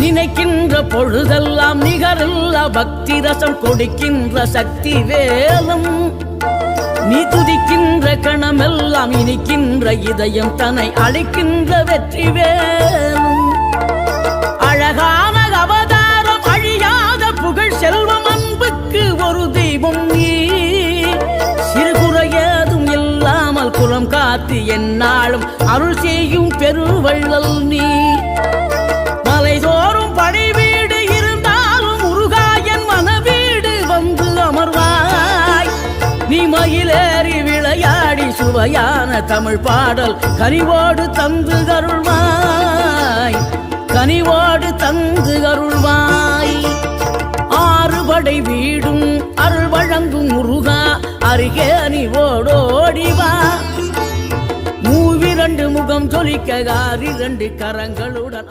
நினைக்கின்ற பொழுதெல்லாம் நிகரில்லா பக்தி ரசம் கொடுக்கின்ற சக்தி வேலும் நீ துதிக்கின்ற கணமெல்லாம் இனிக்கின்ற இதயம் தன்னை அளிக்கின்ற வெற்றி வேலும் அழகான அவதாரம் அழியாத புகழ் செல்வம் அன்புக்கு ஒரு தெய்வம் நீ சிறுகுறையதும் இல்லாமல் குலம் காத்து எந்நாளும் அருள் செய்யும் பெருவள்ளல் நீ மலைதோறும் படை வீடு இருந்தாலும் முருகாயன் மனவீடு வந்து அமர்வாய் நீ மயிலேறி விளையாடி சுவையான தமிழ் பாடல் கனிவோடு தந்து அருள்வாய் கனிவோடு தந்து அருள்வாய் ஆறுபடை வீடும் அருள் வழங்கும் முருகா அருகே அணிவோடோடிவா மூவிரண்டு முகம் சொலிக்க 2 கரங்களுடன்